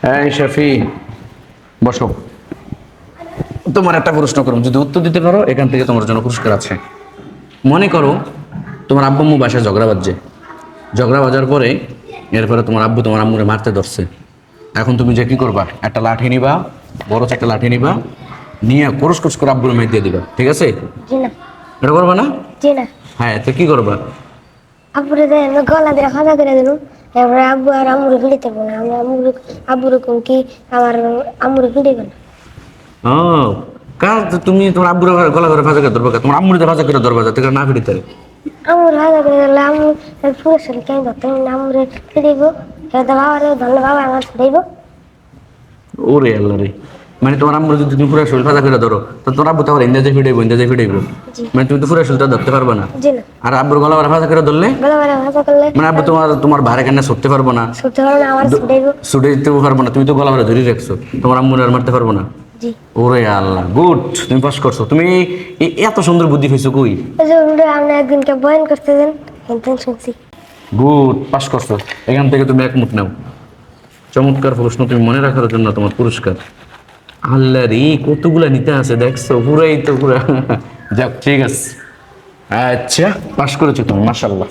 এই শফি, বসো। তোমার একটা প্রশ্ন করুন, যদি উত্তর দিতে পারো এখান থেকে তোমার জন্য পুরস্কার আছে। মনে করো তোমার আব্বু আম্মু বাসায় ঝগড়া বাজছে, ঝগড়া বাজার পরে এরপরে তোমার আব্বু তোমার আম্মুরে মারতে ধরছে। এখন তুমি যে কি করবা, একটা লাঠি নিবা, বড় একটা লাঠি নিবা, নিয়ে কোরস কোরস করে আব্বুর মেয়ে দিয়ে দিবা, ঠিক আছে? জি না। এটা করবা না? জি না। হ্যাঁ, তো কি করবা? আব্বুরে গলা দিয়ে খাজা করে দেবো। এবারে আব্বু আর আম্মুরে ফিরিতে পারবো না। আমরা আব্বুরে কোন কি আমার আম্মুরে ফিরিবে না। ও, কার তুমি তোমার আব্বুর গলা করে ভাজা করে ধরবা, তোমার আম্মুরে ভাজা করে ধরবা যাতে করে না ফিরিতে পারে। আম্মুর খাজা করে দিলে আম্মু পুরো শরীর কেন ধরতে আম্মুরে ফিরিব। এবার বাবারে ধরলে বাবা আমার ফিরাইব। ওরে আল্লাহ রে, মানে তোমার আম্মুর যদি তুমি পুরো শরীর ভাজা করে ধরো তো তোমার আব্বু তো আবার ইন্দাজে ফিটাইবো, ইন্দাজে ফিটাইবো। জি। মানে তুমি তো পুরো শরীরটা ধরতে পারবে না। জি না। আর আব্বুর গলা ভাজা করে ধরলে গলা বারে ভাজা করলে মানে আব্বু তোমার তোমার ভারে কান্না ছুটতে পারবো না, ছুটতে পারবো না, আমার ফিরাইব। ছুটে দিতে পারবো না, তুমি তো গলা ভারে ধরে রাখছো, তোমার আম্মুর আর মারতে পারবো না। জি। ওরে আল্লাহ, গুড, তুমি পাস করছো। তুমি এত সুন্দর বুদ্ধি পেয়েছো কই? ওই যে আপনি একদিনকে বয়ান করতে দেন, একদিন শুনছি। গুড, পাস করছো। এখান থেকে তুমি এক মুঠ নাও। চমৎকার প্রশ্ন, তুমি মনে রাখার জন্য তোমার পুরস্কার। আল্লাহ রে, কতগুলা নিতে আছে দেখছো, পুরাই তো পুরা। যাক, ঠিক আছে। আচ্ছা, পাস করেছো তুমি, মাশাআল্লাহ।